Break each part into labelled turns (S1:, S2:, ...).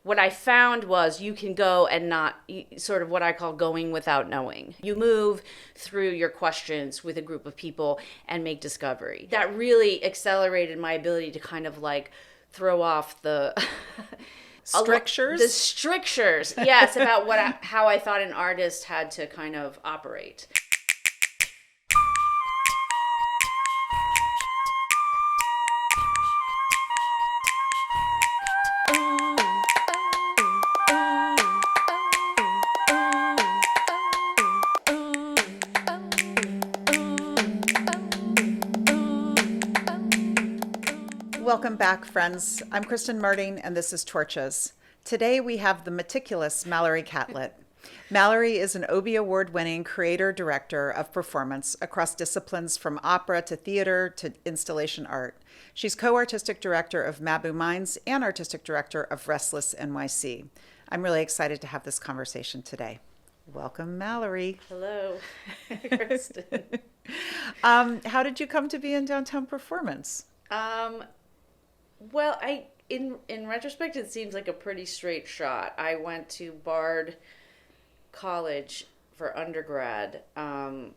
S1: what I found was you can go and not sort of what I call going without knowing. You move through your questions with a group of people and make discovery. That really accelerated my ability to kind of like throw off the
S2: strictures.
S1: The strictures, yes, about how I thought an artist had to kind of operate.
S2: Welcome back, friends. I'm Kristen Marding, and this is Torches. Today we have the meticulous Mallory Catlett. Mallory is an Obie Award-winning creator-director of performance across disciplines from opera to theater to installation art. She's co-artistic director of Mabou Mines and artistic director of Restless NYC. I'm really excited to have this conversation today. Welcome, Mallory.
S1: Hello, Kristen.
S2: How did you come to be in downtown performance?
S1: Well, in retrospect, it seems like a pretty straight shot. I went to Bard College for undergrad, and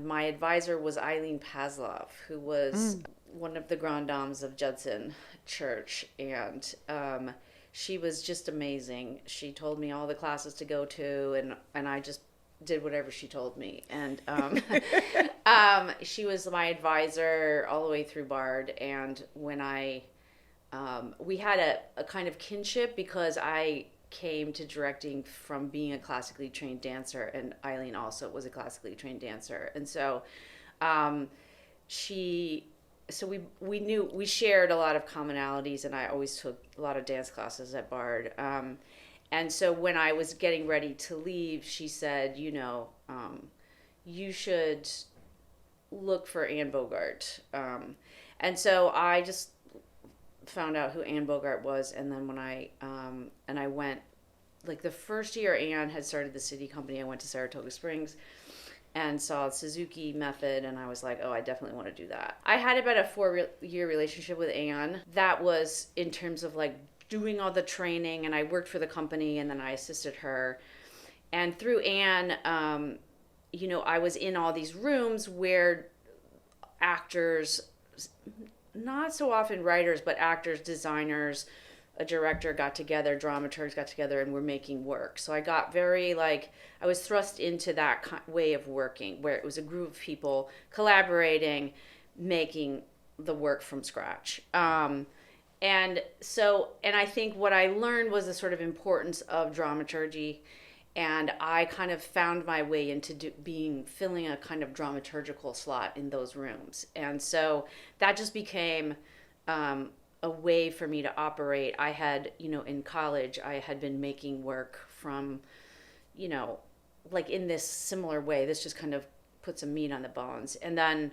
S1: my advisor was Eileen Pazlov, who was one of the grand dames of Judson Church, and she was just amazing. She told me all the classes to go to, and I just did whatever she told me. And she was my advisor all the way through Bard. And when we had a kind of kinship because I came to directing from being a classically trained dancer, and Eileen also was a classically trained dancer. And so we knew, we shared a lot of commonalities, and I always took a lot of dance classes at Bard. And so when I was getting ready to leave, she said, you should look for Anne Bogart. And so I just found out who Anne Bogart was. And then when I went, like the first year Anne had started the City Company, I went to Saratoga Springs and saw the Suzuki method, and I was like, oh, I definitely want to do that. I had about a 4-year relationship with Anne. That was in terms of like doing all the training, and I worked for the company, and then I assisted her. And through Anne, I was in all these rooms where actors, not so often writers, but actors, designers, a director got together, dramaturgs got together, and were making work. So I got very I was thrust into that way of working, where it was a group of people collaborating, making the work from scratch. And I think what I learned was the sort of importance of dramaturgy, and I kind of found my way into filling a kind of dramaturgical slot in those rooms. And so that just became a way for me to operate. I had, in college, I had been making work from, in this similar way. This just kind of put some meat on the bones. And then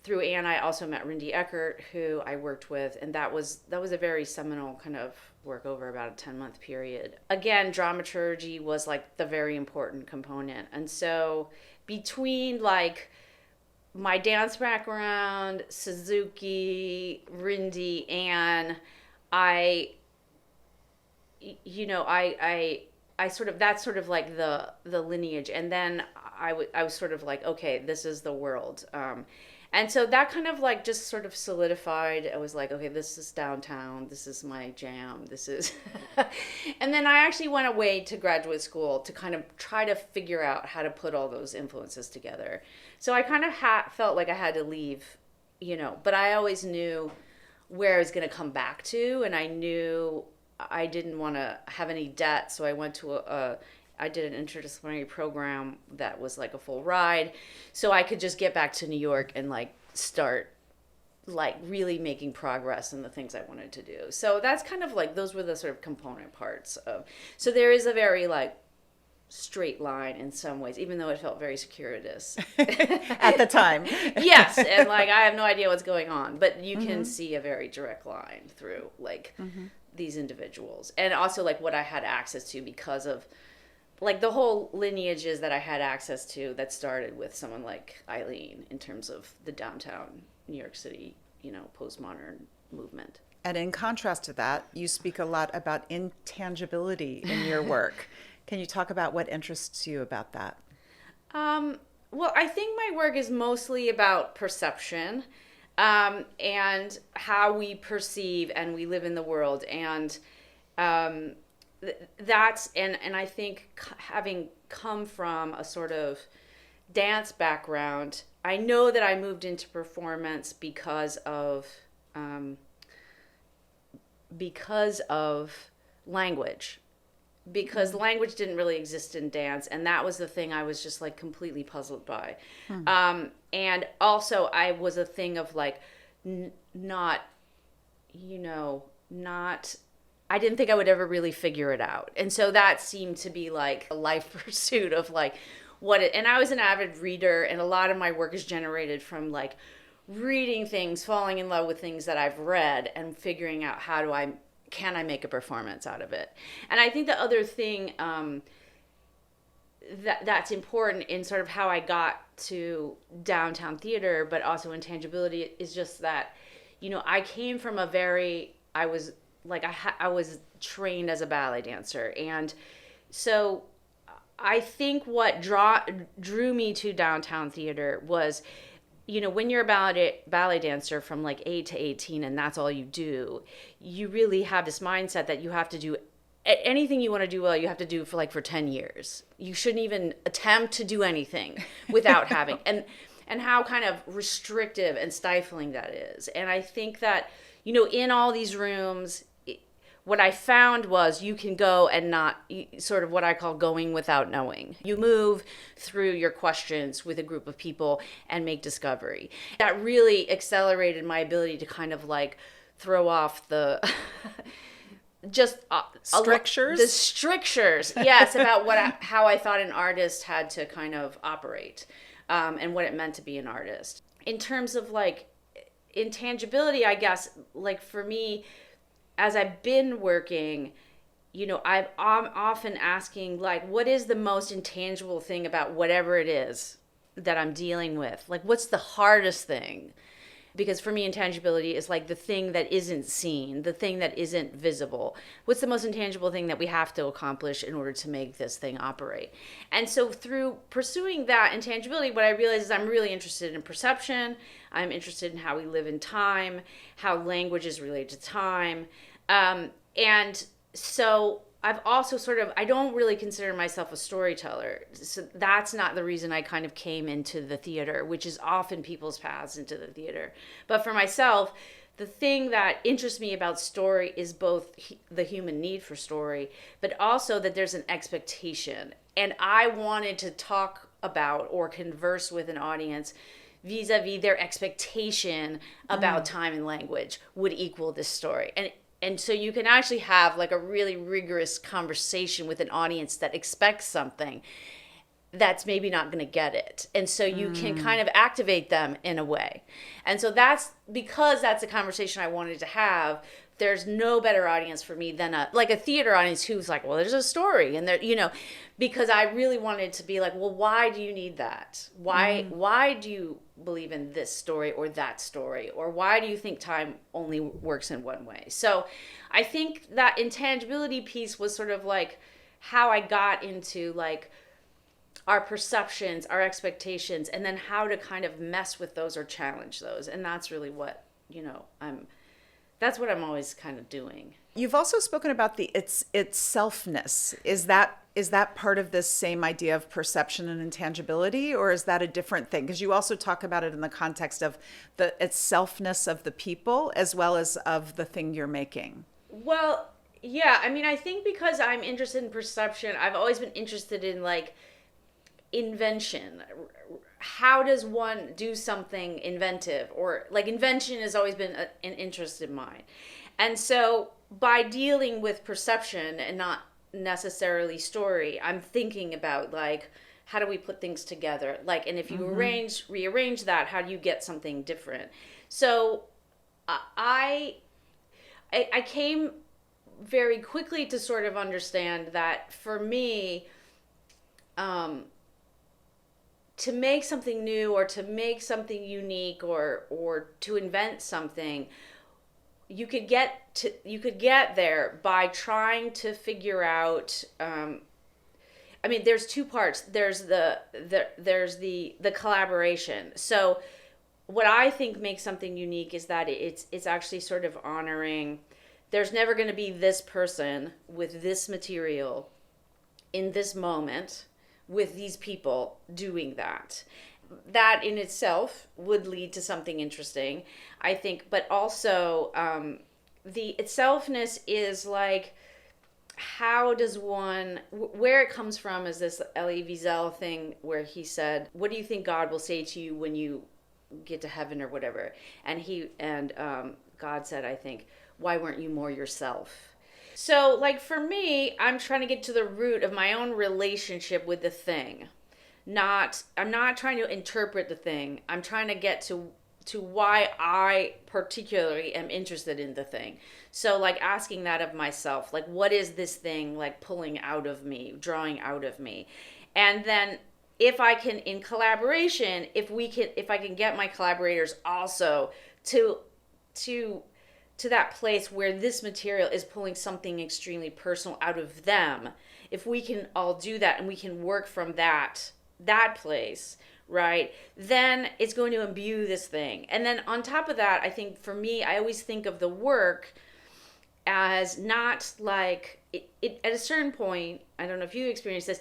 S1: through Anne, I also met Rindy Eckert, who I worked with, and that was a very seminal kind of work over about a 10-month period. Again, dramaturgy was like the very important component. And so between my dance background, Suzuki, Rindy, Anne, I sort of, that's sort of like the lineage. And then I was sort of like, okay, this is the world. And so that kind of just sort of solidified. I was like, okay, this is downtown. This is my jam. This is, and then I actually went away to graduate school to kind of try to figure out how to put all those influences together. So I kind of felt like I had to leave, but I always knew where I was going to come back to. And I knew I didn't want to have any debt. So I went to I did an interdisciplinary program that was like a full ride, so I could just get back to New York and start really making progress in the things I wanted to do. So that's kind of those were the sort of component parts of. So there is a very straight line in some ways, even though it felt very circuitous
S2: at the time.
S1: Yes, and I have no idea what's going on, but you can see a very direct line through these individuals, and also what I had access to because of the whole lineages that I had access to that started with someone like Eileen in terms of the downtown New York City, postmodern movement.
S2: And in contrast to that, you speak a lot about intangibility in your work. Can you talk about what interests you about that?
S1: Well, I think my work is mostly about perception, and how we perceive and we live in the world. And and I think having come from a sort of dance background, I know that I moved into performance because of language, because language didn't really exist in dance, and that was the thing I was just like completely puzzled by. And also I was a thing of like not, not, I didn't think I would ever really figure it out. And so that seemed to be like a life pursuit of like and I was an avid reader, and a lot of my work is generated from like reading things, falling in love with things that I've read, and figuring out can I make a performance out of it. And I think the other thing that's important in sort of how I got to downtown theater, but also intangibility, is just that, I came from I was trained as a ballet dancer. And so I think what drew me to downtown theater was, when you're a ballet dancer from like 8 to 18 and that's all you do, you really have this mindset that you have to do anything you want to do well, you have to do for 10 years. You shouldn't even attempt to do anything without having, and how kind of restrictive and stifling that is. And I think that, in all these rooms, what I found was you can go and not, sort of what I call going without knowing. You move through your questions with a group of people and make discovery. That really accelerated my ability to kind of like throw off the just
S2: Strictures?
S1: The strictures, yes, about how I thought an artist had to kind of operate, and what it meant to be an artist. In terms of like intangibility, I guess, like for me, as I've been working, I'm often asking, like, what is the most intangible thing about whatever it is that I'm dealing with? Like, what's the hardest thing? Because for me, intangibility is like the thing that isn't seen, the thing that isn't visible. What's the most intangible thing that we have to accomplish in order to make this thing operate? And so through pursuing that intangibility, what I realize is I'm really interested in perception. I'm interested in how we live in time, how language is related to time. And so I've also I don't really consider myself a storyteller. So that's not the reason I kind of came into the theater, which is often people's paths into the theater. But for myself, the thing that interests me about story is both the human need for story, but also that there's an expectation. And I wanted to talk about or converse with an audience vis-a-vis their expectation about time and language would equal this story. And so you can actually have like a really rigorous conversation with an audience that expects something that's maybe not going to get it. And so you can kind of activate them in a way. And so because that's a conversation I wanted to have. There's no better audience for me than a theater audience who's like, well, there's a story. And because I really wanted to be like, well, why do you need that? Why do you believe in this story or that story? Or why do you think time only works in one way? So I think that intangibility piece was sort of like how I got into like our perceptions, our expectations, and then how to kind of mess with those or challenge those. And that's really what, that's what I'm always kind of doing.
S2: You've also spoken about its selfness. Is that part of this same idea of perception and intangibility, or is that a different thing? Because you also talk about it in the context of its selfness of the people as well as of the thing you're making.
S1: Well, yeah. I mean, I think because I'm interested in perception, I've always been interested in like invention. How does one do something inventive? Or like invention has always been an interest in mine. And so by dealing with perception and not necessarily story, I'm thinking about like, how do we put things together? Like, and if you rearrange that, how do you get something different? So I came very quickly to sort of understand that for me, to make something new or to make something unique or to invent something, you could get there by trying to figure out. I mean, there's two parts. There's the collaboration. So what I think makes something unique is that it's actually sort of honoring. There's never going to be this person with this material in this moment with these people doing that. That in itself would lead to something interesting, I think. But also, the itselfness is like, how does one, where it comes from is this Elie Wiesel thing where he said, what do you think God will say to you when you get to heaven or whatever? And God said, I think, why weren't you more yourself? So like for me, I'm trying to get to the root of my own relationship with the thing. I'm not trying to interpret the thing. I'm trying to get to why I particularly am interested in the thing. So like asking that of myself, like what is this thing like pulling out of me, drawing out of me? And then if I can, in collaboration, if I can get my collaborators also to that place where this material is pulling something extremely personal out of them, if we can all do that and we can work from that place, right, then it's going to imbue this thing. And then on top of that, I think for me, I always think of the work as not like it at a certain point, I don't know if you experience this,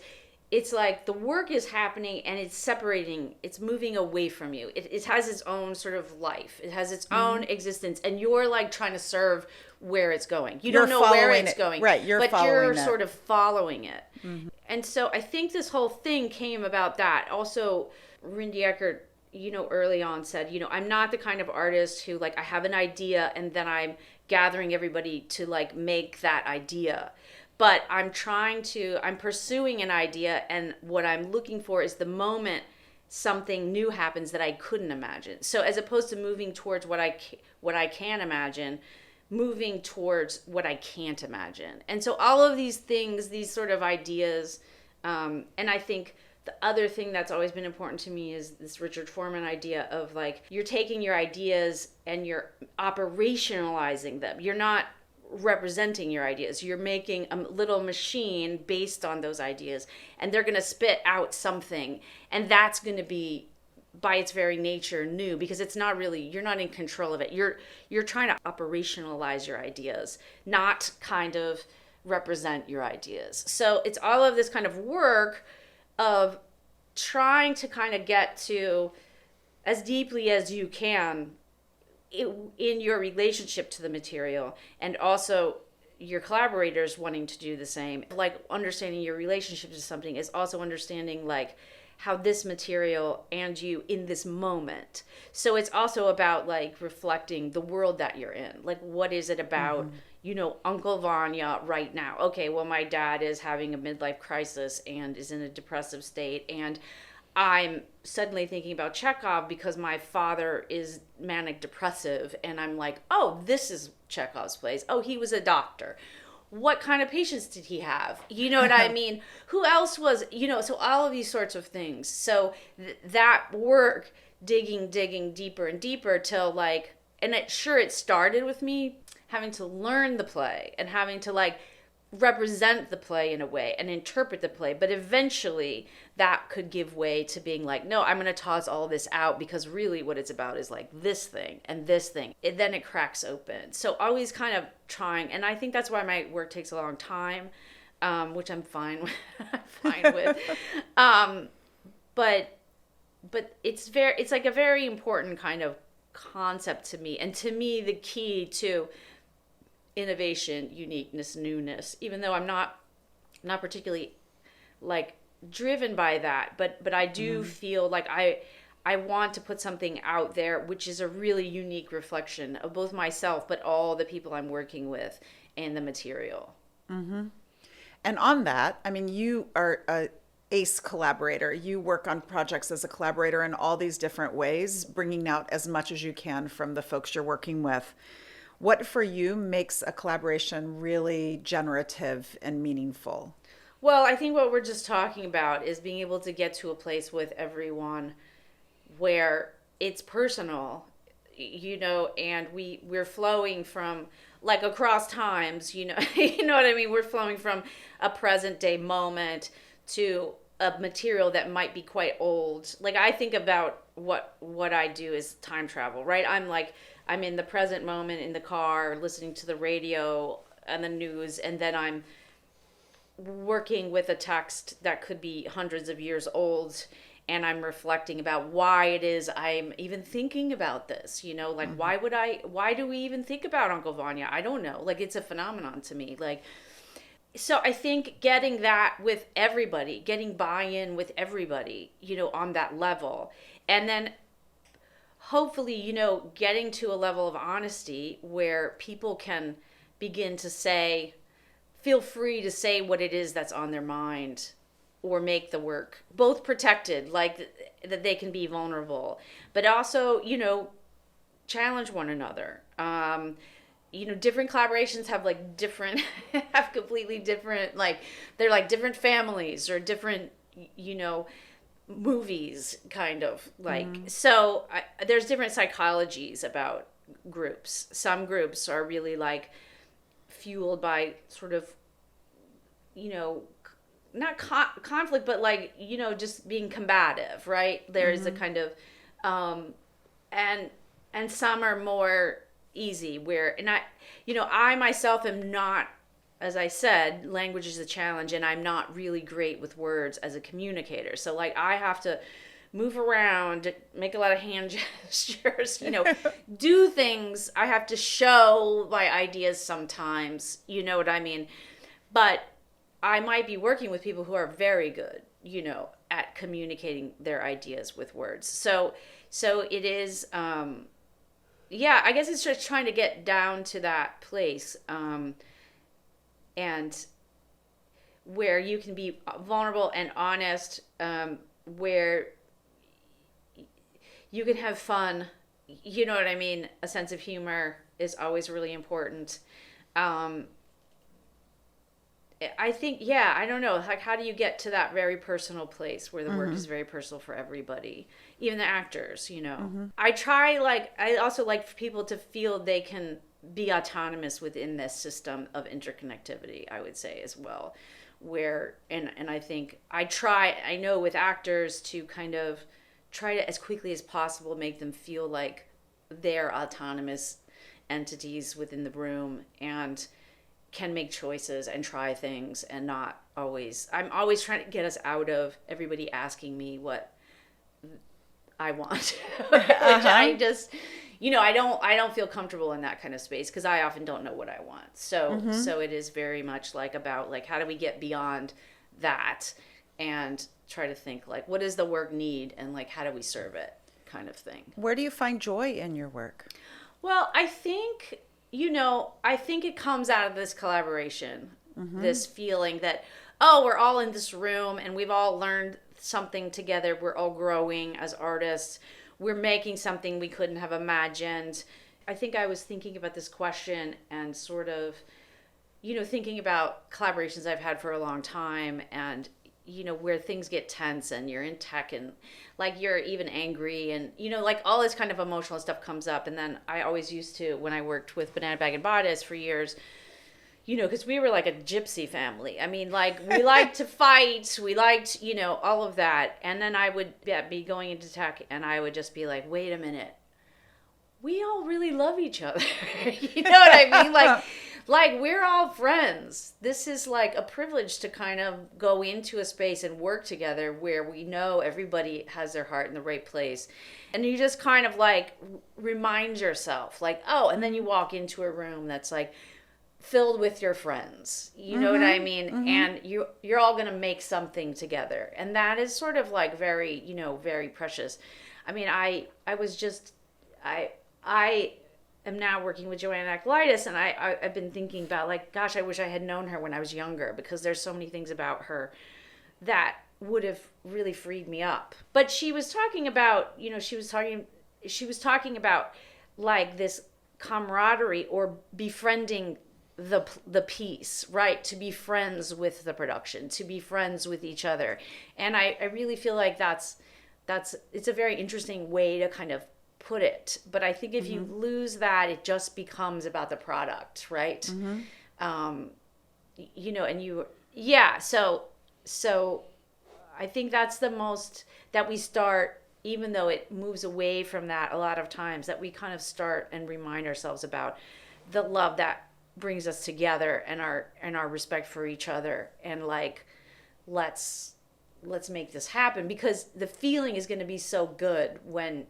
S1: it's like the work is happening and it's separating, it's moving away from you. It has its own sort of life. It has its own existence, and you're like trying to serve where it's going. You don't know where it's going.
S2: Right,
S1: but you're sort of following it. Mm-hmm. And so I think this whole thing came about that. Also, Randy Eckert, early on said, I'm not the kind of artist who like I have an idea and then I'm gathering everybody to like make that idea. But I'm pursuing an idea, and what I'm looking for is the moment something new happens that I couldn't imagine. So as opposed to moving towards what I can imagine, moving towards what I can't imagine. And so all of these things, these sort of ideas, and I think the other thing that's always been important to me is this Richard Foreman idea of like, you're taking your ideas and you're operationalizing them. You're not representing your ideas. You're making a little machine based on those ideas, and they're going to spit out something, and that's going to be by its very nature new, because it's not really, you're not in control of it. You're trying to operationalize your ideas, not kind of represent your ideas. So it's all of this kind of work of trying to kind of get to as deeply as you can in your relationship to the material, and also your collaborators wanting to do the same. Like understanding your relationship to something is also understanding like how this material and you in this moment. So it's also about like reflecting the world that you're in. Like what is it about, Uncle Vanya right now? Okay, well my dad is having a midlife crisis and is in a depressive state, and I'm suddenly thinking about Chekhov because my father is manic depressive, and I'm like, oh, this is Chekhov's place. Oh, he was a doctor. What kind of patients did he have? You know what I mean? Who else was, so all of these sorts of things. So that work, digging deeper and deeper till like, and it started with me having to learn the play and having to like represent the play in a way and interpret the play, but eventually that could give way to being like, no, I'm going to toss all this out, because really what it's about is like this thing and this thing. Then it cracks open. So always kind of trying, and I think that's why my work takes a long time, which I'm fine with. I'm fine with. But it's like a very important kind of concept to me, and to me the key to innovation, uniqueness, newness, even though I'm not particularly like driven by that, but I do feel like I want to put something out there which is a really unique reflection of both myself but all the people I'm working with and the material.
S2: Mm-hmm. And on that, I mean, you are a ace collaborator. You work on projects as a collaborator in all these different ways, bringing out as much as you can from the folks you're working with. What for you makes a collaboration really generative and meaningful?
S1: Well, I think what we're just talking about is being able to get to a place with everyone where it's personal. and we're flowing from like across times, you know what I mean? We're flowing from a present day moment to a material that might be quite old. Like I think about what I do is time travel, right? I'm in the present moment in the car listening to the radio and the news, and then I'm working with a text that could be hundreds of years old, and I'm reflecting about why it is I'm even thinking about this, like why do we even think about Uncle Vanya? I don't know. Like it's a phenomenon to me. Like, so I think getting that with everybody, getting buy-in with everybody, on that level, and then hopefully, getting to a level of honesty where people can begin to feel free to say what it is that's on their mind, or make the work both protected, like that they can be vulnerable, but also, challenge one another. Different collaborations have have completely different, like they're like different families or different, movies kind of like, so there's different psychologies about groups. Some groups are really like fueled by sort of, not conflict, but like, just being combative, right? There's a kind of, and some are more easy I myself am not, as I said, language is a challenge, and I'm not really great with words as a communicator. So like I have to move around, make a lot of hand gestures, do things. I have to show my ideas sometimes, you know what I mean? But I might be working with people who are very good, at communicating their ideas with words. So it is, I guess it's just trying to get down to that place, and where you can be vulnerable and honest, where you can have fun, you know what I mean? A sense of humor is always really important. I think, I don't know, like how do you get to that very personal place where the work is very personal for everybody, even the actors, I also like for people to feel they can be autonomous within this system of interconnectivity, I would say as well, where, and I think I know with actors to kind of try to, as quickly as possible, make them feel like they're autonomous entities within the room and can make choices and try things, and not always, I'm always trying to get us out of everybody asking me what I want, which I just, I don't feel comfortable in that kind of space because I often don't know what I want. So it is very much like about like, how do we get beyond that and try to think like, what does the work need, and like, how do we serve it, kind of thing.
S2: Where do you find joy in your work?
S1: Well, I think it comes out of this collaboration, this feeling that, we're all in this room and we've all learned something together. We're all growing as artists. We're making something we couldn't have imagined. I think I was thinking about this question and sort of, thinking about collaborations I've had for a long time, and, where things get tense and you're in tech and like you're even angry and, like all this kind of emotional stuff comes up. And then I always used to, when I worked with Banana Bag and Bodice for years, because we were like a gypsy family. I mean, like we liked to fight, we liked, all of that. And then I would be going into tech and I would just be like, wait a minute, we all really love each other. You know what I mean? Like we're all friends. This is like a privilege to kind of go into a space and work together where we know everybody has their heart in the right place. And you just kind of like remind yourself like, and then you walk into a room that's like filled with your friends. You know what I mean? And you're all going to make something together. And that is sort of like very, very precious. I mean, I am now working with Joanna Acolytis, and I've been thinking about like, gosh, I wish I had known her when I was younger, because there's so many things about her that would have really freed me up. But she was talking about, she was talking about like this camaraderie or befriending the piece, right? To be friends with the production, to be friends with each other. And I really feel like it's a very interesting way to kind of put it. But I think if you lose that, it just becomes about the product, right? You know, and so I think that's the most that we start, even though it moves away from that a lot of times, that we kind of start and remind ourselves about the love that brings us together and our respect for each other, and like let's make this happen, because the feeling is going to be so good when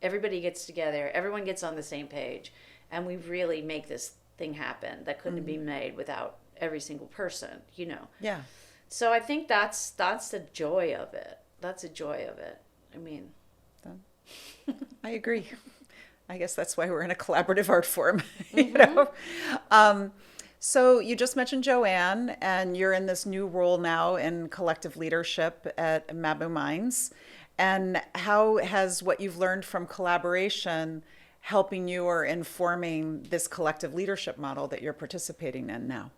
S1: everybody gets together, everyone gets on the same page, and we really make this thing happen that couldn't be made without every single person, you know.
S2: Yeah.
S1: So I think that's the joy of it. That's the joy of it. I mean,
S2: I agree. I guess that's why we're in a collaborative art form, you know. So you just mentioned Joanne, and you're in this new role now in collective leadership at Mabou Mines. And how has what you've learned from collaboration helping you or informing this collective leadership model that you're participating in now?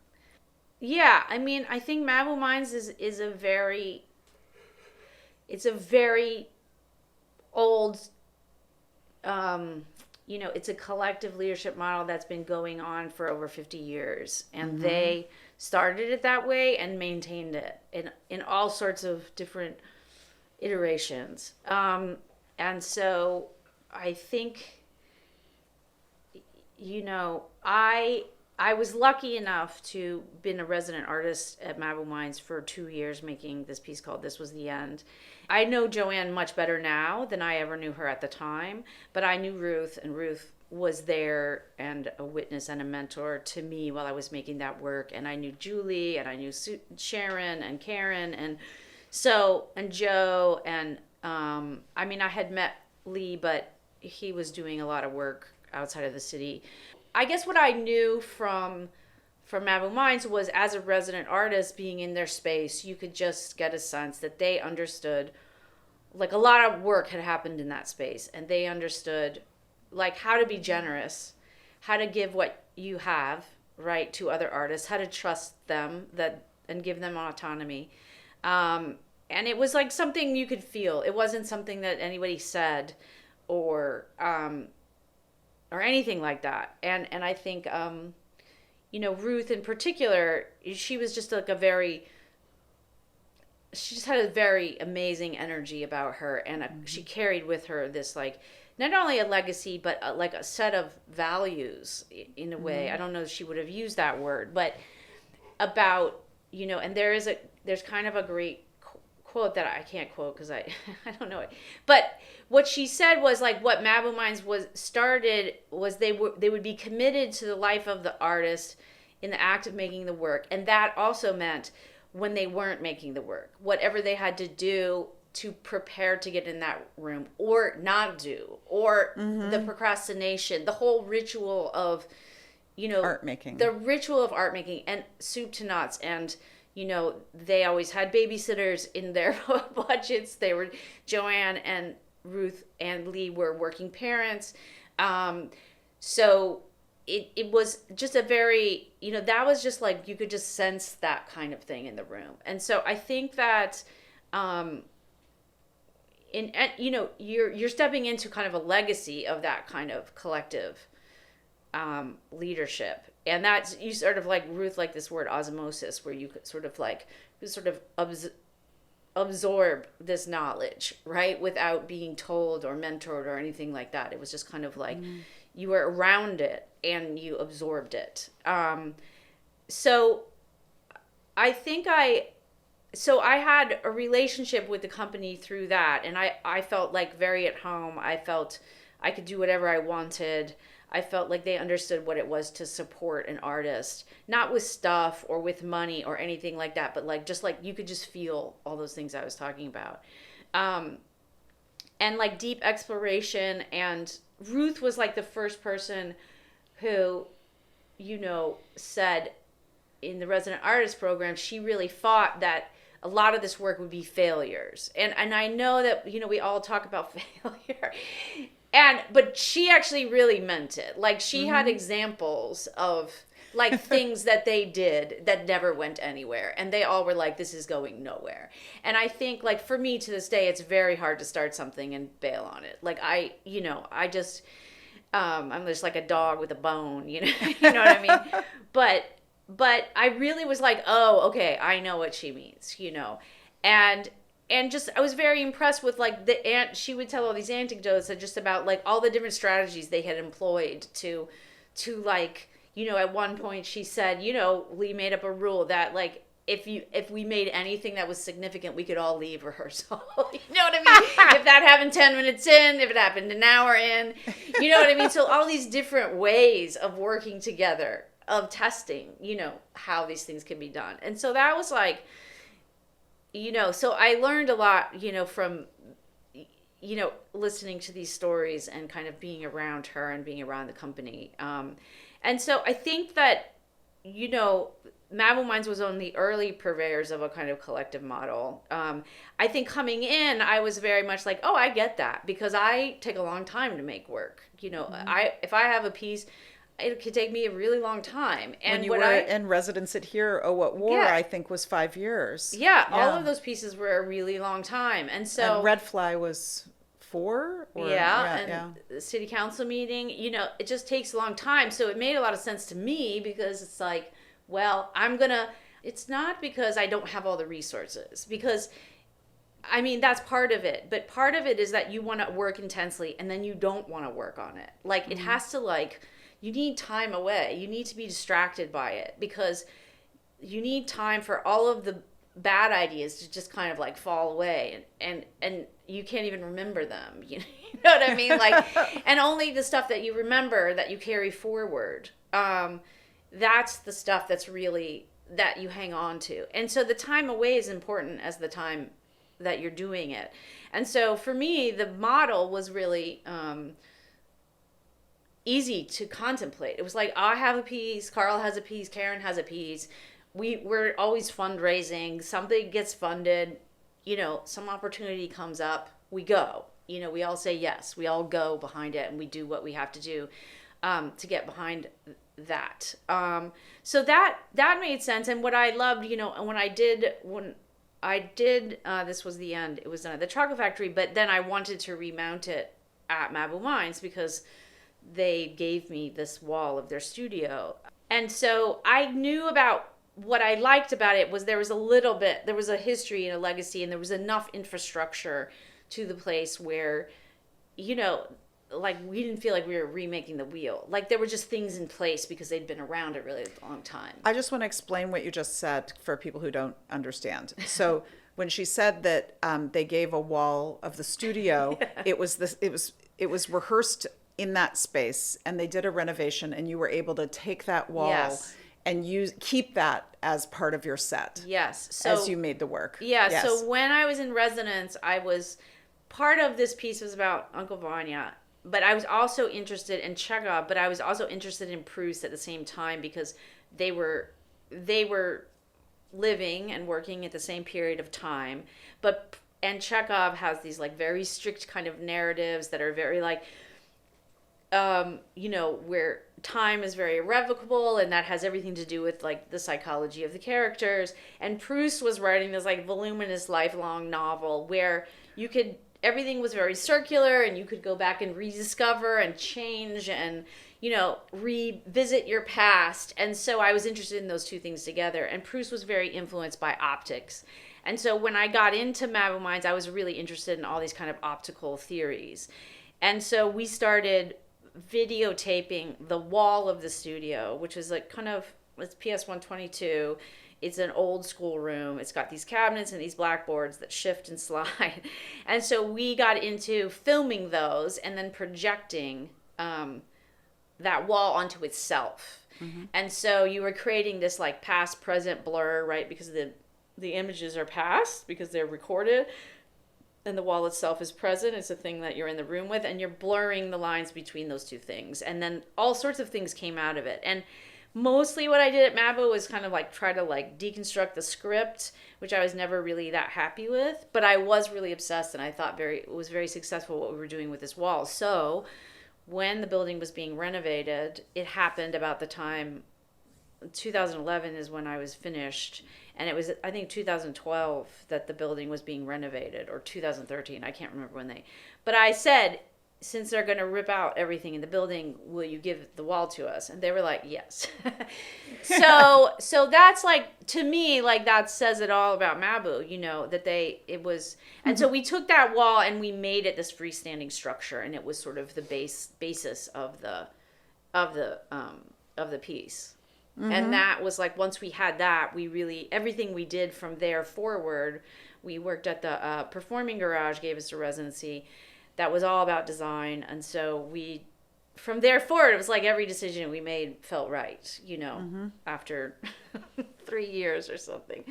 S1: yeah, I mean, I think Mabou Mines is a very old, you know, it's a collective leadership model that's been going on for over 50 years. And they started it that way and maintained it in all sorts of different iterations. And so I think, you know, I was lucky enough to been a resident artist at Mabou Mines for 2 years, making this piece called This Was the End. I know Joanne much better now than I ever knew her at the time, but I knew Ruth, and Ruth was there and a witness and a mentor to me while I was making that work. And I knew Julie, and I knew Sharon and Karen, and Joe, and I mean, I had met Lee, but he was doing a lot of work outside of the city. I guess what I knew from Mabou Mines was, as a resident artist being in their space, you could just get a sense that they understood, like, a lot of work had happened in that space, and they understood, like, how to be generous, how to give what you have, right, to other artists, how to trust them and give them autonomy. And it was like something you could feel. It wasn't something that anybody said or anything like that. And I think, you know, Ruth in particular, she was just like she just had a very amazing energy about her. And she carried with her this, like, not only a legacy, but like a set of values in a way. I don't know if she would have used that word, but about, you know, and there's kind of a great quote that I can't quote because I don't know it. But what she said was, like, what Mabou Mines started was they would be committed to the life of the artist in the act of making the work. And that also meant when they weren't making the work, whatever they had to do to prepare to get in that room or not do, or the procrastination, the whole ritual of, you know,
S2: Art making.
S1: The ritual of art making, and soup to nuts. And, you know, they always had babysitters in their budgets. Joanne and Ruth and Lee were working parents. So it was just a very, you know, that was just like, you could just sense that kind of thing in the room. And so I think that, you know, you're stepping into kind of a legacy of that kind of collective leadership. And that's, you sort of, like, Ruth, like this word osmosis, where you could sort of absorb this knowledge, right, without being told or mentored or anything like that. It was just kind of like you were around it and you absorbed it. So I think I had a relationship with the company through that, and I felt like very at home. I felt I could do whatever I wanted. I felt like they understood what it was to support an artist, not with stuff or with money or anything like that, but like, just like, you could just feel all those things I was talking about. And like deep exploration. And Ruth was like the first person who, you know, said in the resident artist program, she really fought that a lot of this work would be failures. And I know that, you know, we all talk about failure. But she actually really meant it. Like, she had examples of like things that they did that never went anywhere. And they all were like, this is going nowhere. And I think like for me to this day, it's very hard to start something and bail on it. Like I'm just like a dog with a bone, you know what I mean? But I really was like, oh, okay, I know what she means, and just I was very impressed with like she would tell all these anecdotes just about like all the different strategies they had employed to like, at one point she said, Lee made up a rule that like if we made anything that was significant, we could all leave rehearsal. You know what I mean? If that happened 10 minutes in, if it happened an hour in, you know what I mean? So all these different ways of working together, of testing, how these things can be done. And so that was like, so I learned a lot, from, listening to these stories and kind of being around her and being around the company. And so I think that, Mabou Mines was one of the early purveyors of a kind of collective model. I think coming in, I was very much like, oh, I get that, because I take a long time to make work. If I have a piece, it could take me a really long time. And
S2: when you were in residence at here, Oh What War, I think was 5 years.
S1: Yeah, all of those pieces were a really long time. And so
S2: Red Fly was 4?
S1: The city council meeting, it just takes a long time. So it made a lot of sense to me, because it's like, well, it's not because I don't have all the resources, because I mean, that's part of it. But part of it is that you want to work intensely and then you don't want to work on it. Like it has to you need time away. You need to be distracted by it, because you need time for all of the bad ideas to just kind of like fall away, and you can't even remember them. You know what I mean? Like, and only the stuff that you remember, that you carry forward, that's the stuff that's really that you hang on to. And so the time away is important as the time that you're doing it. And so for me, the model was really easy to contemplate. It was like, I have a piece, Carl has a piece, Karen has a piece. We're always fundraising. Something gets funded, some opportunity comes up, we go. We all say yes. We all go behind it, and we do what we have to do to get behind that. So that made sense. And what I loved, when I did this was the end. It was done at the Chocolate Factory, but then I wanted to remount it at Mabou Mines, because they gave me this wall of their studio. And so I knew about what I liked about it was there was a history and a legacy, and there was enough infrastructure to the place where, like we didn't feel like we were remaking the wheel. Like there were just things in place because they'd been around a really long time.
S2: I just want to explain what you just said for people who don't understand. So when she said that they gave a wall of the studio, it was rehearsed in that space, and they did a renovation, and you were able to take that wall and keep that as part of your set.
S1: Yes. So,
S2: as you made the work.
S1: Yeah.
S2: Yes.
S1: So when I was in residence, part of this piece was about Uncle Vanya, but I was also interested in Chekhov, but I was also interested in Proust at the same time, because they were living and working at the same period of time. And Chekhov has these like very strict kind of narratives that are very like, where time is very irrevocable, and that has everything to do with like the psychology of the characters. And Proust was writing this like voluminous lifelong novel where everything was very circular, and you could go back and rediscover and change and, revisit your past. And so I was interested in those two things together. And Proust was very influenced by optics. And so when I got into Mabou Mines, I was really interested in all these kind of optical theories. And so we started videotaping the wall of the studio, which is like it's PS 122. It's an old school room. It's got these cabinets and these blackboards that shift and slide. And so we got into filming those and then projecting that wall onto itself. Mm-hmm. And so you were creating this like past present blur, right? Because the images are past because they're recorded. And the wall itself is present. It's a thing that you're in the room with, and you're blurring the lines between those two things. And then all sorts of things came out of it. And mostly what I did at Mabou was kind of like try to like deconstruct the script, which I was never really that happy with. But I was really obsessed, and I thought it was very successful what we were doing with this wall. So when the building was being renovated, it happened about the time 2011 is when I was finished, and it was, I think, 2012 that the building was being renovated, or 2013. I can't remember when but I said, since they're going to rip out everything in the building, will you give the wall to us? And they were like, yes. So that's like, to me, like that says it all about Mabou, that and so we took that wall and we made it this freestanding structure, and it was sort of the basis of the piece. And that was like, once we had that, we really, everything we did from there forward, we worked at the Performing Garage, gave us a residency that was all about design. And so from there forward, it was like every decision we made felt right, after 3 years or something.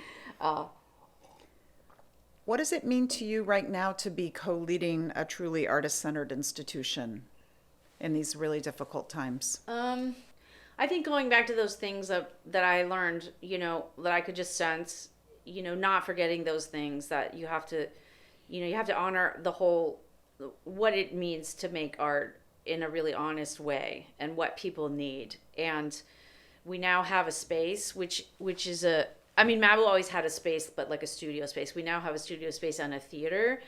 S2: What does it mean to you right now to be co-leading a truly artist-centered institution in these really difficult times?
S1: I think going back to those things that I learned, that I could just sense, not forgetting those things, that you have to honor the whole, what it means to make art in a really honest way and what people need. And we now have a space, which is Mabou always had a space, but like a studio space. We now have a studio space and a theater.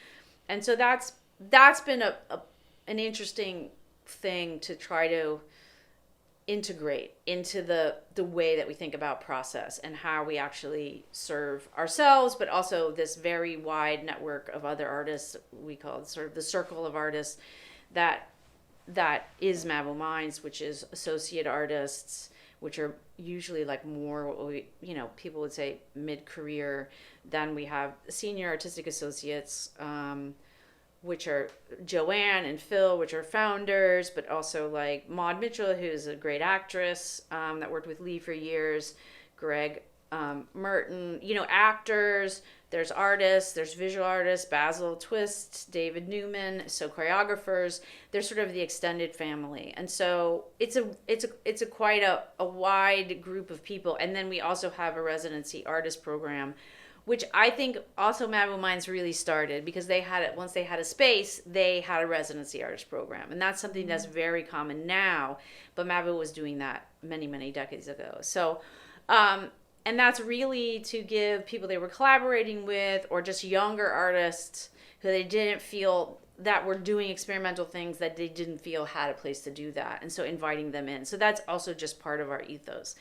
S1: And so that's been an interesting thing to try to integrate into the way that we think about process and how we actually serve ourselves, but also this very wide network of other artists. We call it sort of the circle of artists that is Mabou Mines, which is associate artists, which are usually like more what we, people would say mid-career. Then we have senior artistic associates, which are Joanne and Phil, which are founders, but also like Maud Mitchell, who's a great actress that worked with Lee for years, Greg Merton, actors, there's artists, there's visual artists, Basil Twist, David Newman, so choreographers, they're sort of the extended family. And so it's a quite a wide group of people. And then we also have a residency artist program, which I think also Mabou Mines really started because once they had a space, they had a residency artist program. And that's something that's very common now, but Mabou was doing that many, many decades ago. So, and that's really to give people they were collaborating with, or just younger artists who they didn't feel that were doing experimental things, that they didn't feel had a place to do that. And so inviting them in. So that's also just part of our ethos.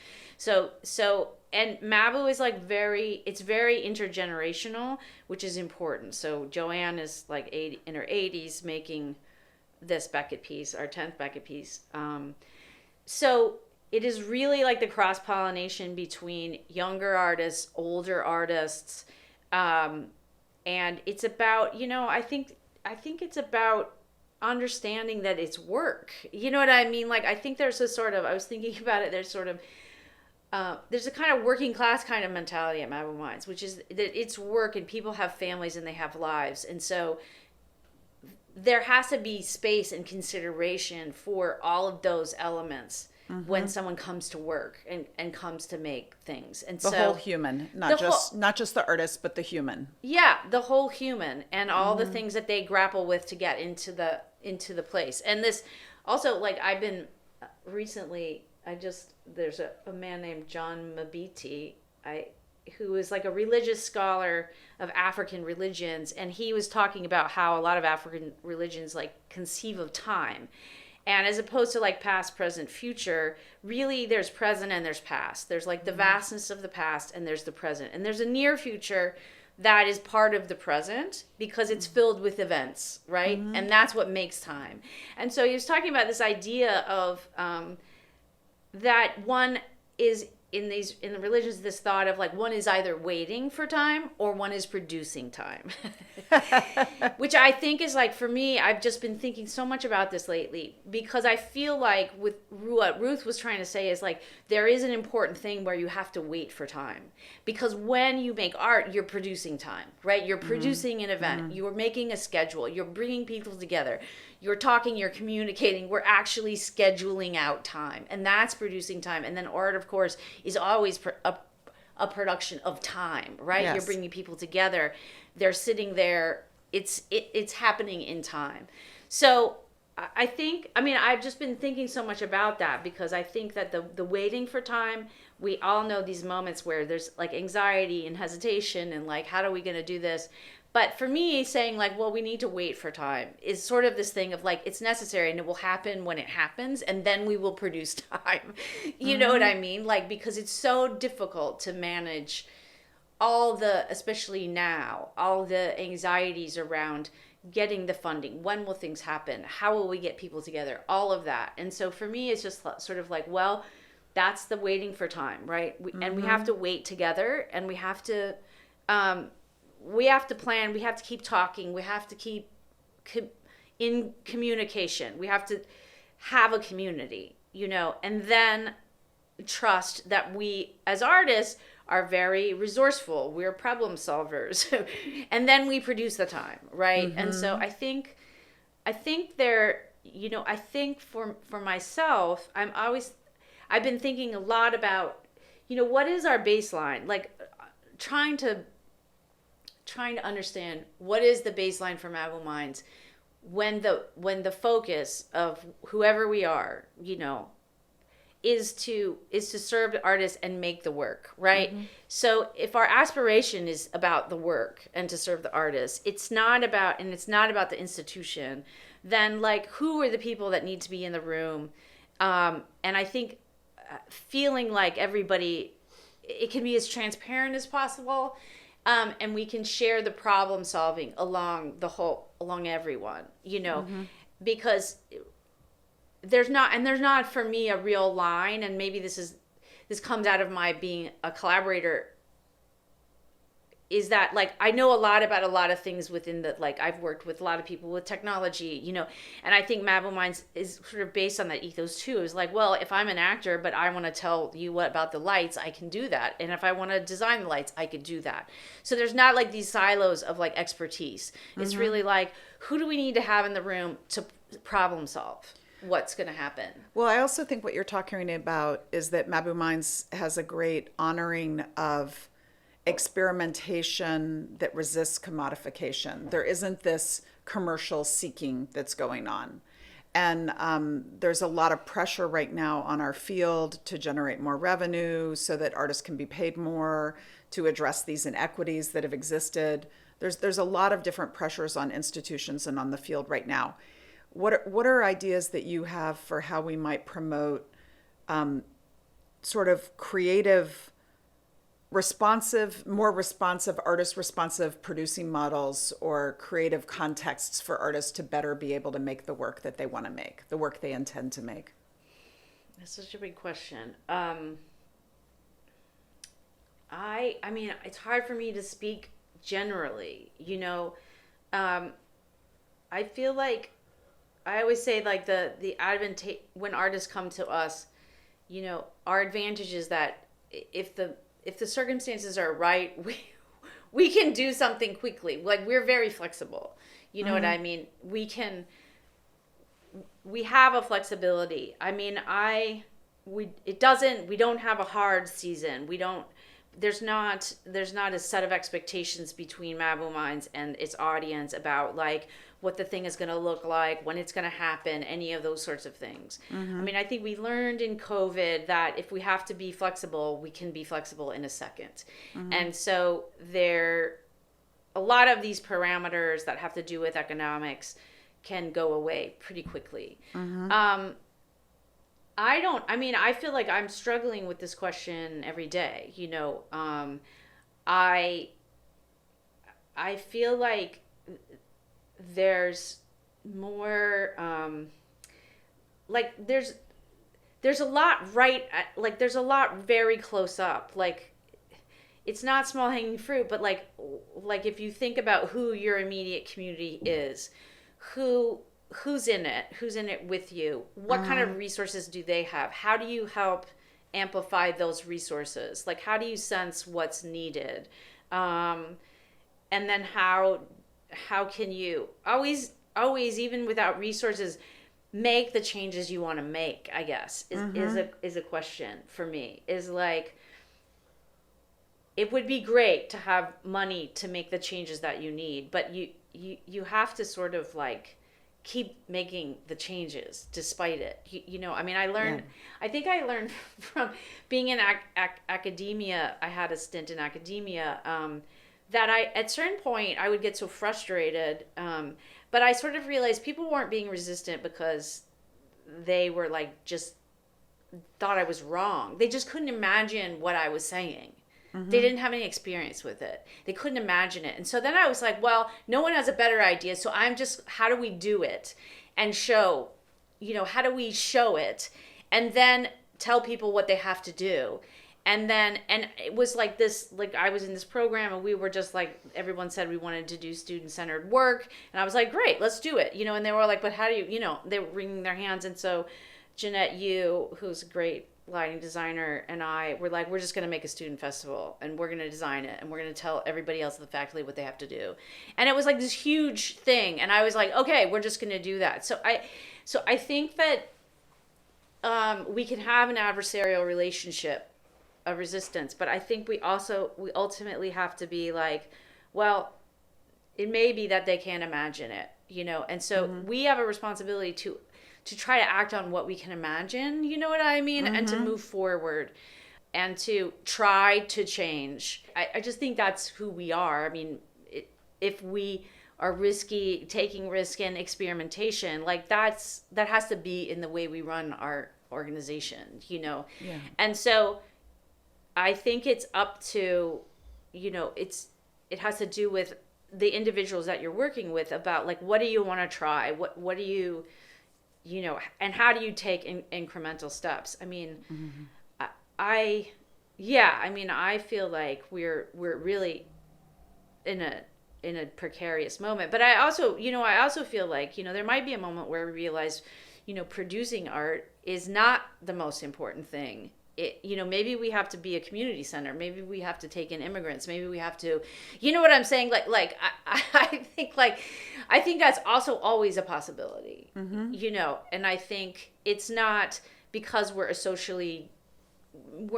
S1: And Mabou is like it's very intergenerational, which is important. So Joanne is like in her 80s making this Beckett piece, our 10th Beckett piece. So it is really like the cross-pollination between younger artists, older artists. And it's about, I think it's about understanding that it's work. You know what I mean? Like, I think there's I was thinking about it, there's a kind of working class kind of mentality at Mabou Mines, which is that it's work and people have families and they have lives. And so there has to be space and consideration for all of those elements when someone comes to work and comes to make things. And
S2: the whole human, not just the artist, but the human. Yeah,
S1: the whole human and all the things that they grapple with to get into the place. And this also, like, I've been recently, there's a man named John Mabiti, who is like a religious scholar of African religions, and he was talking about how a lot of African religions like conceive of time. And as opposed to like past, present, future, really there's present and there's past. There's like the vastness of the past and there's the present. And there's a near future that is part of the present because it's filled with events, right? And that's what makes time. And so he was talking about this idea of that one is in the religions, this thought of like one is either waiting for time or one is producing time. Which I think is like, for me, I've just been thinking so much about this lately because I feel like with what Ruth was trying to say is like, there is an important thing where you have to wait for time. Because when you make art, you're producing time, right? You're producing an event. You're making a schedule. You're bringing people together. You're talking, you're communicating. We're actually scheduling out time. And that's producing time. And then art, of course, is always a production of time, right?
S2: Yes.
S1: You're bringing people together. They're sitting there. It's happening in time. So I think, I've just been thinking so much about that because I think that the waiting for time we all know these moments where there's like anxiety and hesitation and like, how are we going to do this? But for me, saying like, well, we need to wait for time is sort of this thing of like, it's necessary and it will happen when it happens, and then we will produce time. You know what I mean? Like, because it's so difficult to manage all the, especially now, all the anxieties around getting the funding. When will things happen? How will we get people together? All of that. And so for me, it's just sort of like, well, that's the waiting for time, right? And we have to wait together, and we have to plan, we have to keep talking, we have to keep in communication, we have to have a community, you know, and then trust that we as artists are very resourceful, we're problem solvers, and then we produce the time, right? And so I think there, you know, I think for myself, I've been thinking a lot about, you know, what is our baseline? Like trying to understand what is the baseline for Mabou Mines when the focus of whoever we are, you know, is to serve the artists and make the work, right? So if our aspiration is about the work and to serve the artists, it's not about the institution, then like who are the people that need to be in the room? And I think feeling like everybody, it can be as transparent as possible, and we can share the problem solving along everyone, you know, because there's not for me a real line, and maybe this comes out of my being a collaborator, is that like I know a lot about a lot of things within the, like I've worked with a lot of people with technology, you know, and I think Mabou Mines is sort of based on that ethos too. It's like, well, if I'm an actor but I want to tell you what about the lights, I can do that, and if I want to design the lights, I could do that. So there's not like these silos of like expertise. It's really like, who do we need to have in the room to problem solve what's going to happen?
S2: Well, I also think what you're talking about is that Mabou Mines has a great honoring of experimentation that resists commodification. There isn't this commercial seeking that's going on. And there's a lot of pressure right now on our field to generate more revenue so that artists can be paid more, to address these inequities that have existed. There's a lot of different pressures on institutions and on the field right now. What are ideas that you have for how we might promote sort of creative, more responsive, artist responsive producing models or creative contexts for artists to better be able to make the work that they want to make, the work they intend to make?
S1: That's such a big question. I mean, it's hard for me to speak generally, you know. I feel like I always say like the advantage when artists come to us, you know, our advantage is that if the circumstances are right, we can do something quickly. Like we're very flexible. You know what I mean? We have a flexibility. I mean, we don't have a hard season. There's not a set of expectations between Mabou Mines and its audience about like what the thing is going to look like, when it's going to happen, any of those sorts of things. I mean, I think we learned in COVID that if we have to be flexible, we can be flexible in a second. And so a lot of these parameters that have to do with economics can go away pretty quickly. I feel like I'm struggling with this question every day. You know, I feel like there's more, like there's a lot there's a lot very close up. Like it's not small hanging fruit, but like if you think about who your immediate community is, who's in it with you, what kind of resources do they have, how do you help amplify those resources, like how do you sense what's needed, and then how can you always even without resources make the changes you want to make, I guess is a question for me. Is like, it would be great to have money to make the changes that you need, but you have to sort of like keep making the changes despite it. I mean, I think I learned from being in academia. I had a stint in academia, that at certain point I would get so frustrated. But I sort of realized people weren't being resistant because they were like, just thought I was wrong. They just couldn't imagine what I was saying. They didn't have any experience with it. They couldn't imagine it. And so then I was like, well, no one has a better idea. So how do we do it and show, how do we show it and then tell people what they have to do? And it was like this, like I was in this program and we were just like, everyone said we wanted to do student-centered work. And I was like, great, let's do it. And they were like, but how do you, they were wringing their hands. And so Jeanette Yu, who's a great lighting designer, and I were like, we're just going to make a student festival and we're going to design it and we're going to tell everybody else at the faculty what they have to do. And it was like this huge thing. And I was like, okay, we're just going to do that. So I think that we can have an adversarial relationship of resistance, but I think we ultimately have to be like, well, it may be that they can't imagine it, and so we have a responsibility to try to act on what we can imagine, you know what I mean? And to move forward and to try to change. I just think that's who we are. I mean, if we are taking risk and experimentation, like that has to be in the way we run our organization, Yeah. And so I think it's up to, it has to do with the individuals that you're working with about like, what do you want to try? What do you, and how do you take incremental steps? I mean, I feel like we're really in a precarious moment, but I also feel like, there might be a moment where we realize, producing art is not the most important thing. Maybe we have to be a community center. Maybe we have to take in immigrants. Maybe we have to, what I'm saying? I think that's also always a possibility, and I think it's not because we're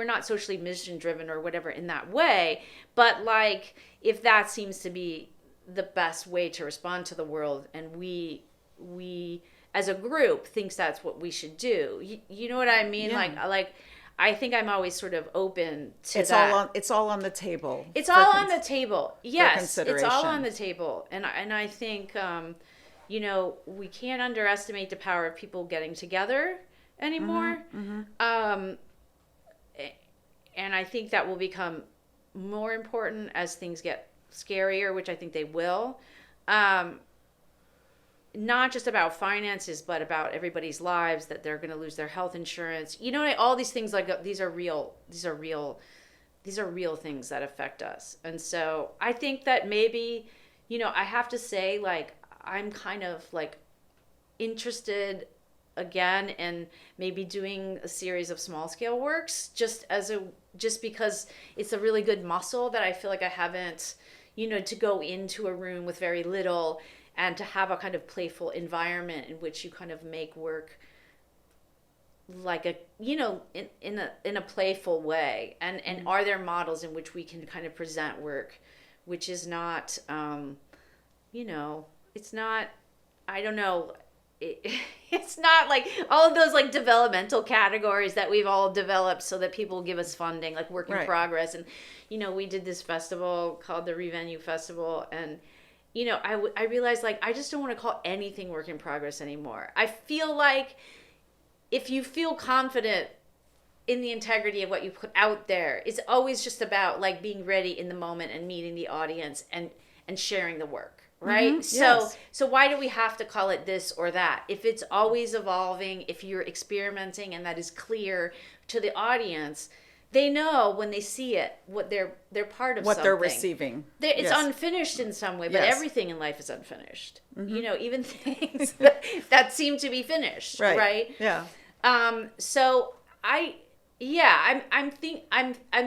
S1: not socially mission driven or whatever in that way, but like, if that seems to be the best way to respond to the world and we as a group thinks that's what we should do, you know what I mean?
S2: Yeah.
S1: Like, I think I'm always sort of open to that.
S2: It's all on the table.
S1: It's all on the table. Yes, it's all on the
S2: consideration.
S1: table. And I think, we can't underestimate the power of people getting together anymore. And I think that will become more important as things get scarier, which I think they will. Not just about finances, but about everybody's lives, that they're going to lose their health insurance. All these things, like, these are real things that affect us. And so I think that maybe, I have to say, like, I'm kind of like interested again in maybe doing a series of small scale works just because it's a really good muscle that I feel like I haven't, to go into a room with very little and to have a kind of playful environment in which you kind of make work like in a playful way. And are there models in which we can kind of present work, which is not, it's not, I don't know, it's not like all of those like developmental categories that we've all developed so that people give us funding, like work in progress. And, we did this festival called the Revenue Festival, and I realized, like, I just don't want to call anything work in progress anymore. I feel like if you feel confident in the integrity of what you put out there, it's always just about like being ready in the moment and meeting the audience and sharing the work, right?
S2: Yes.
S1: So why do we have to call it this or that? If it's always evolving, if you're experimenting and that is clear to the audience, they know when they see it what they're part of,
S2: what
S1: something.
S2: they're receiving.
S1: It's
S2: Yes.
S1: unfinished in some way, but
S2: Yes.
S1: everything in life is unfinished. Even things that seem to be finished, right?
S2: Yeah.
S1: So I'm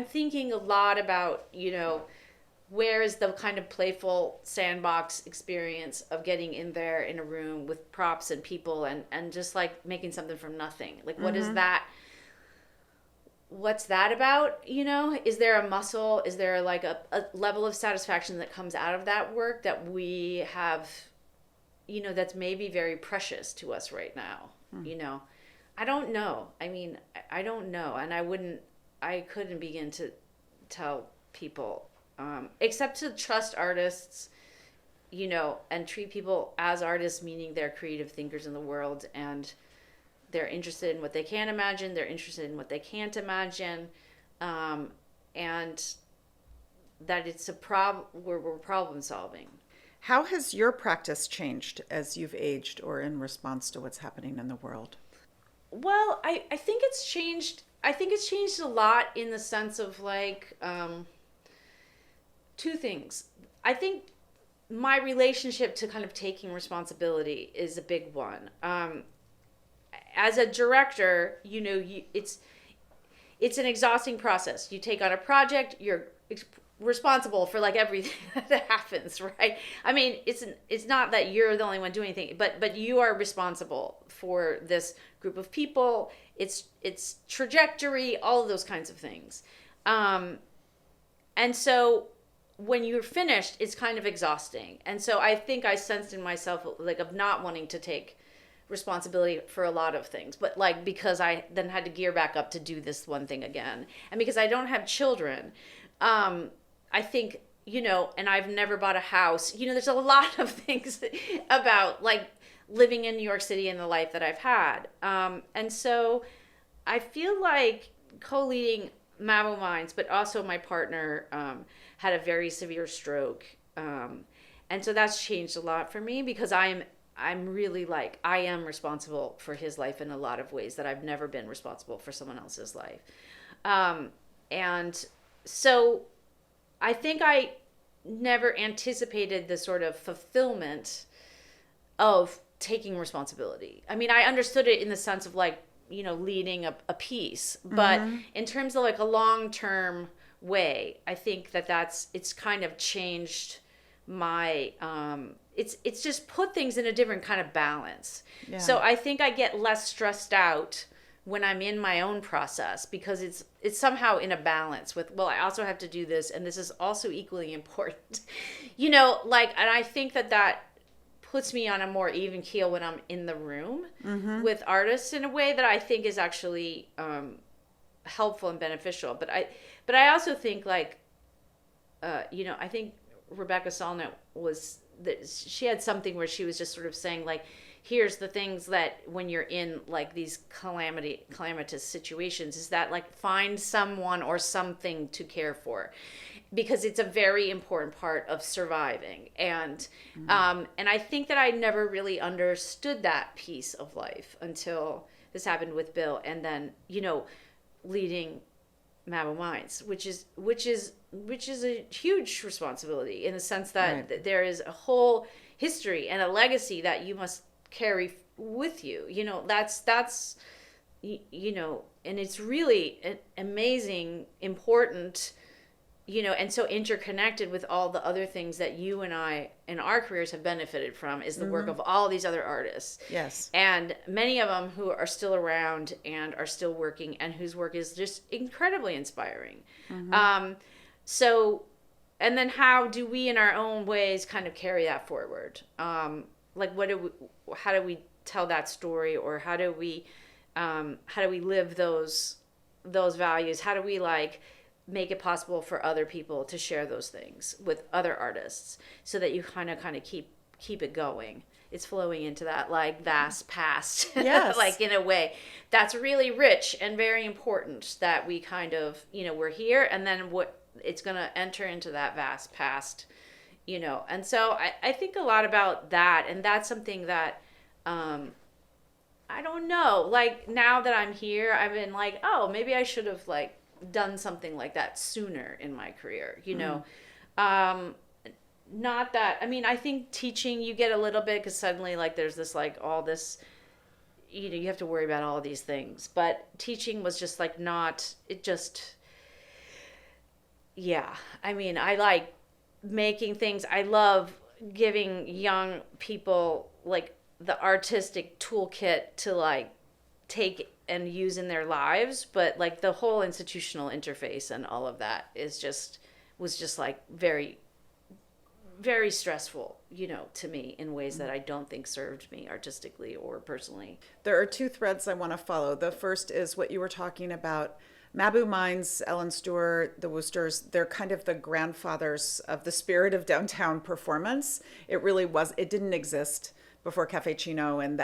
S1: thinking a lot about, where is the kind of playful sandbox experience of getting in there in a room with props and people and just like making something from nothing. Like, what is that? What's that about? Is there a muscle? Is there like a level of satisfaction that comes out of that work that we have, that's maybe very precious to us right now. I don't know. I mean, I don't know. And I couldn't begin to tell people, except to trust artists, and treat people as artists, meaning they're creative thinkers in the world, and they're interested in what they can imagine. They're interested in what they can't imagine. And that it's we're problem solving.
S2: How has your practice changed as you've aged or in response to what's happening in the world?
S1: Well, I think it's changed. I think it's changed a lot in the sense of like two things. I think my relationship to kind of taking responsibility is a big one. As a director, it's an exhausting process. You take on a project, you're responsible for like everything that happens, right? I mean, it's not that you're the only one doing anything, but you are responsible for this group of people, its trajectory, all of those kinds of things. And so when you're finished, it's kind of exhausting. And so I think I sensed in myself like of not wanting to take responsibility for a lot of things, but like because I then had to gear back up to do this one thing again, and because I don't have children, I think, and I've never bought a house. There's a lot of things about like living in New York City and the life that I've had. And so I feel like co-leading Mabou Mines, but also my partner had a very severe stroke. And so that's changed a lot for me because I'm really like, I am responsible for his life in a lot of ways that I've never been responsible for someone else's life. And so I think I never anticipated the sort of fulfillment of taking responsibility. I mean, I understood it in the sense of like, leading a piece, but in terms of like a long-term way, I think it's kind of changed my, it's just put things in a different kind of balance. Yeah. So I think I get less stressed out when I'm in my own process because it's somehow in a balance with, well, I also have to do this, and this is also equally important, and I think that puts me on a more even keel when I'm in the room with artists in a way that I think is actually helpful and beneficial. But I also think like, I think Rebecca Solnit she had something where she was just sort of saying like, here's the things that when you're in like these calamitous situations is that like find someone or something to care for, because it's a very important part of surviving. And and I think that I never really understood that piece of life until this happened with Bill, and then leading Mabou Mines, which is a huge responsibility in the sense that there is a whole history and a legacy that you must carry with you. That's and it's really amazing, important, and so interconnected with all the other things that you and I in our careers have benefited from is the work of all these other artists. Yes. And many of them who are still around and are still working and whose work is just incredibly inspiring. So, and then how do we in our own ways kind of carry that forward? Like how do we tell that story, or how do we live those values? How do we like make it possible for other people to share those things with other artists so that you kind of keep it going? It's flowing into that like vast past. Yes. Like in a way that's really rich and very important that we kind of, we're here, and then what it's going to enter into that vast past, and so I think a lot about that, and that's something that I don't know, like now that I'm here, I've been like, oh, maybe I should have like done something like that sooner in my career, not that, I mean, I think teaching, you get a little bit because suddenly like there's this like all this, you have to worry about all these things, but teaching was just like not, it just, yeah, I mean, I like making things, I love giving young people like the artistic toolkit to like take and use in their lives, but like the whole institutional interface and all of that was just like very, very stressful, to me in ways that I don't think served me artistically or personally.
S2: There are two threads I want to follow. The first is what you were talking about. Mabou Mines, Ellen Stewart, the Woosters, they're kind of the grandfathers of the spirit of downtown performance. It didn't exist before Cafe Chino and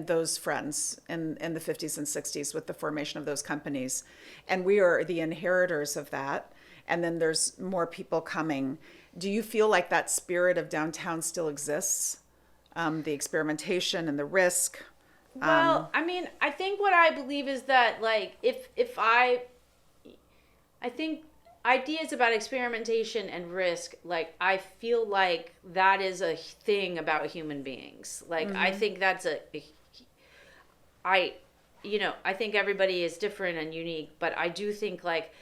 S2: those friends in the 50s and 60s with the formation of those companies. And we are the inheritors of that. And then there's more people coming. Do you feel like that spirit of downtown still exists? The experimentation and the risk?
S1: Well, I think what I believe is that, like, I think ideas about experimentation and risk, like, I feel like that is a thing about human beings. Like, I think that's I think everybody is different and unique, but I do think, like,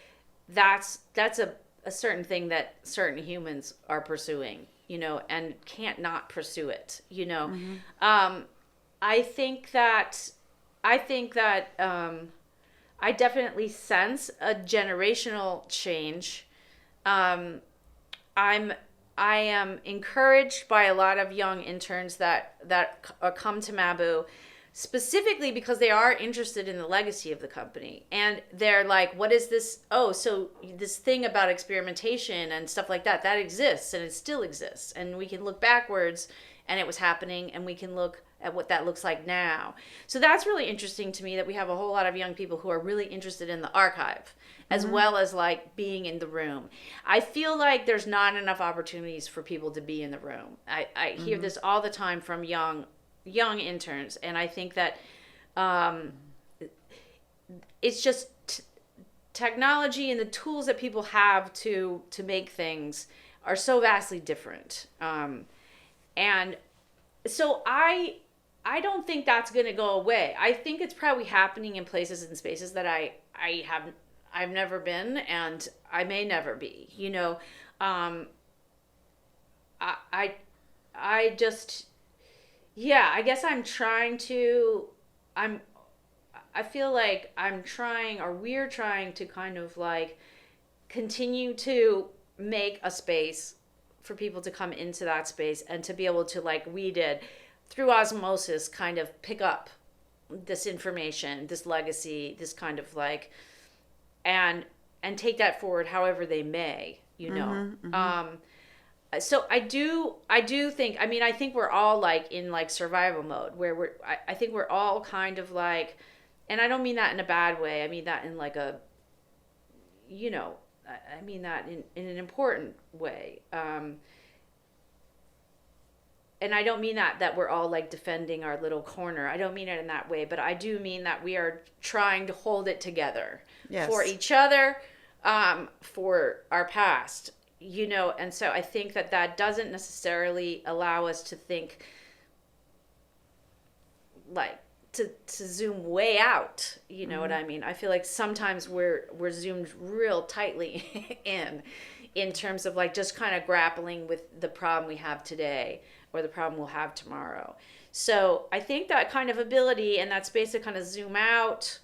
S1: that's a certain thing that certain humans are pursuing, and can't not pursue it, I think that I definitely sense a generational change. I am encouraged by a lot of young interns that come to Mabou, specifically because they are interested in the legacy of the company. And they're like, what is this? Oh, so this thing about experimentation and stuff like that exists, and it still exists. And we can look backwards, and it was happening, and we can look at what that looks like now. So that's really interesting to me, that we have a whole lot of young people who are really interested in the archive, as well as, like, being in the room. I feel like there's not enough opportunities for people to be in the room. I hear this all the time from young interns, and I think that it's just technology and the tools that people have to make things are so vastly different. And so I don't think that's going to go away. I think it's probably happening in places and spaces that I've never been, and I may never be. I just, yeah, I guess I feel like I'm trying, or we're trying to kind of, like, continue to make a space for people to come into that space and to be able to, like we did, through osmosis, kind of pick up this information, this legacy, this kind of, like, and take that forward however they may, So I do think, I think we're all, like, in, like, survival mode, where I think we're all kind of, like, and I don't mean that in a bad way. I mean that in, like, I mean that in an important way. And I don't mean that we're all, like, defending our little corner. I don't mean it in that way, but I do mean that we are trying to hold it together. Yes. For each other, for our past, and so I think that doesn't necessarily allow us to think, like, to zoom way out, what I mean? I feel like sometimes we're zoomed real tightly in terms of, like, just kind of grappling with the problem we have today or the problem we'll have tomorrow. So I think that kind of ability and that space to kind of zoom out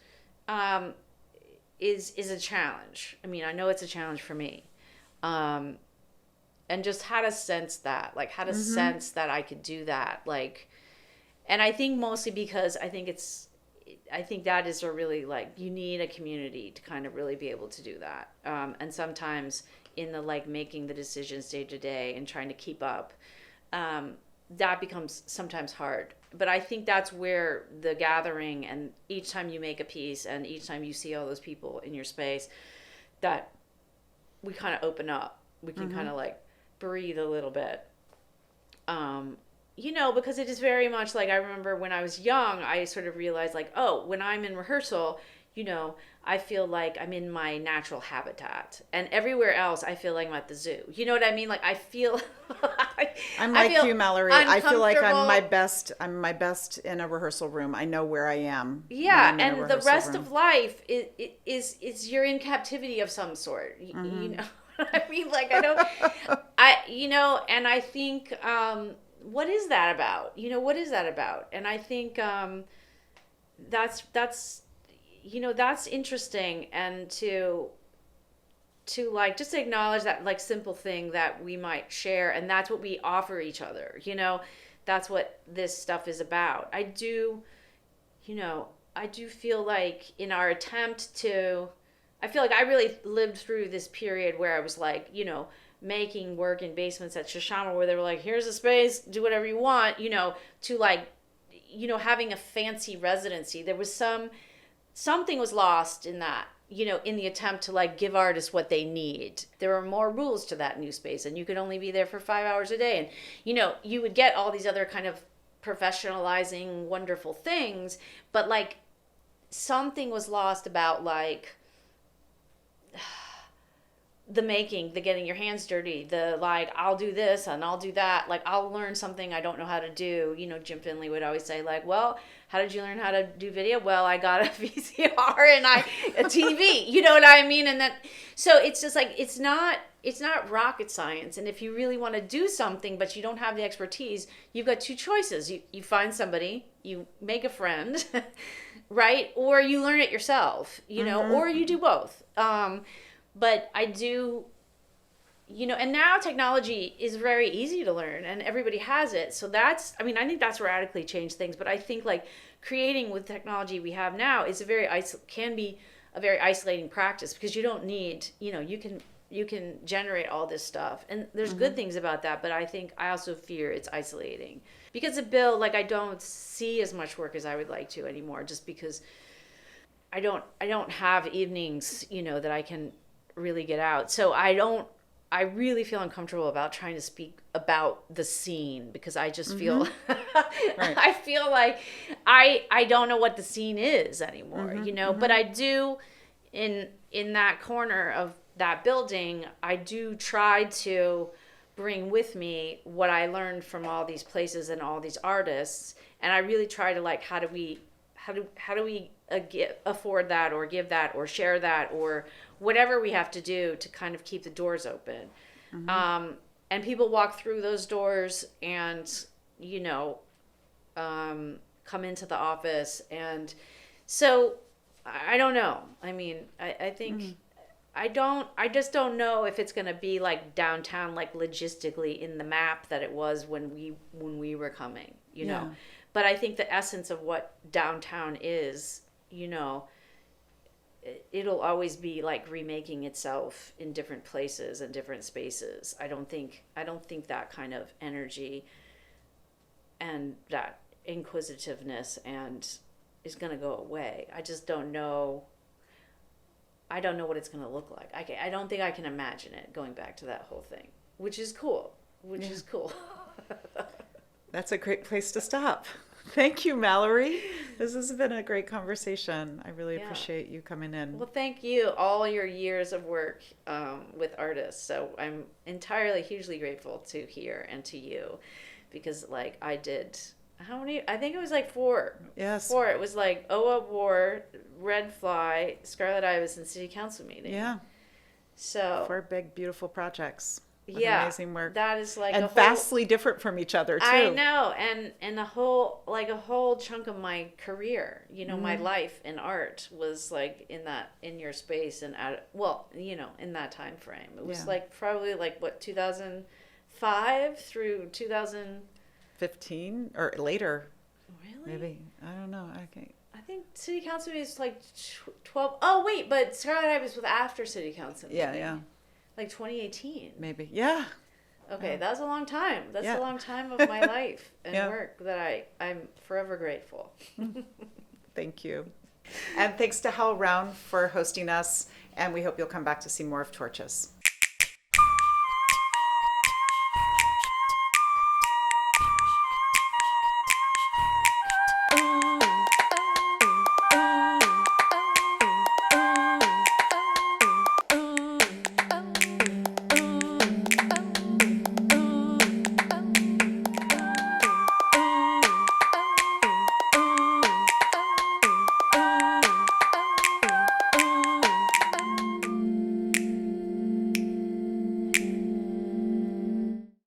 S1: is a challenge. I mean, I know it's a challenge for me. And just how to sense that, like, how to sense that I could do that, like. And I think mostly because I think that is a really, like, you need a community to kind of really be able to do that. And sometimes in the, like, making the decisions day to day and trying to keep up, that becomes sometimes hard. But I think that's where the gathering, and each time you make a piece and each time you see all those people in your space, that we kind of open up. We can kind of, like, breathe a little bit. Because it is very much like, I remember when I was young, I sort of realized, like, oh, when I'm in rehearsal, I feel like I'm in my natural habitat. And everywhere else, I feel like I'm at the zoo. You know what I mean? Like, I feel...
S2: I'm like you, Mallory. I feel like I'm my best in a rehearsal room. I know where I am.
S1: Yeah, and the rest of life is you're in captivity of some sort. You know what I mean? Like, and I think... what is that about? What is that about? And I think that's interesting, and to to like just acknowledge that like simple thing that we might share, and that's what we offer each other. That's what this stuff is about. I do feel like in our attempt to, I feel like I really lived through this period where I was like, making work in basements at Shoshama where they were like, here's a space, do whatever you want, to like, having a fancy residency. There was something was lost in that, in the attempt to like give artists what they need. There were more rules to that new space, and you could only be there for 5 hours a day. And, you would get all these other kind of professionalizing wonderful things, but like something was lost about like the getting your hands dirty, the like, I'll do this and I'll do that. Like, I'll learn something I don't know how to do. Jim Finley would always say like, well, how did you learn how to do video? Well, I got a VCR and a TV, you know what I mean? And that, so it's just like, it's not rocket science. And if you really want to do something, but you don't have the expertise, you've got two choices. You find somebody, you make a friend, right? Or you learn it yourself, or you do both. But I do, and now technology is very easy to learn and everybody has it. So I think that's radically changed things. But I think like creating with technology we have now is can be a very isolating practice, because you don't need, you can generate all this stuff. And there's good things about that. But I also fear it's isolating, because a bill, like I don't see as much work as I would like to anymore, just because I don't have evenings, that I can really get out. So I really feel uncomfortable about trying to speak about the scene, because I just feel right. I feel like I don't know what the scene is anymore, but I do in that corner of that building, I do try to bring with me what I learned from all these places and all these artists, and I really try to like, how do we afford that, or give that, or share that, or whatever we have to do to kind of keep the doors open. And people walk through those doors and, come into the office. And so I don't know. I mean, I think I just don't know if it's going to be like downtown, like logistically in the map that it was when we were coming, know. But I think the essence of what downtown is, it'll always be like remaking itself in different places and different spaces. I don't think that kind of energy and that inquisitiveness is going to go away. I just don't know. I don't know what it's going to look like. I don't think I can imagine it going back to that whole thing, which is cool.
S2: That's a great place to stop. Thank you, Mallory. This has been a great conversation. I really appreciate you coming in.
S1: Well, thank you. All your years of work with artists. So I'm entirely hugely grateful to hear and to you, because like I did, how many? I think it was like 4.
S2: Yes.
S1: 4. It was like Obie Award, Red Fly, Scarlet Ibis, and City Council meeting.
S2: Yeah.
S1: So
S2: 4 big, beautiful projects.
S1: Amazing work. That is like
S2: and vastly different from each other too.
S1: I know, and a whole chunk of my career, my life in art was like in your space and in that time frame. It was like probably like what 2005 through
S2: 2015 or later.
S1: Really?
S2: Maybe, I don't know.
S1: I think City Council meeting is like 12. Oh wait, but Scarlet Ibis was after City Council meeting.
S2: Yeah.
S1: Like 2018.
S2: Maybe. Yeah.
S1: Okay, that was a long time. That's a long time of my life and work that I'm forever grateful.
S2: Thank you. And thanks to Hal Round for hosting us. And we hope you'll come back to see more of Torches.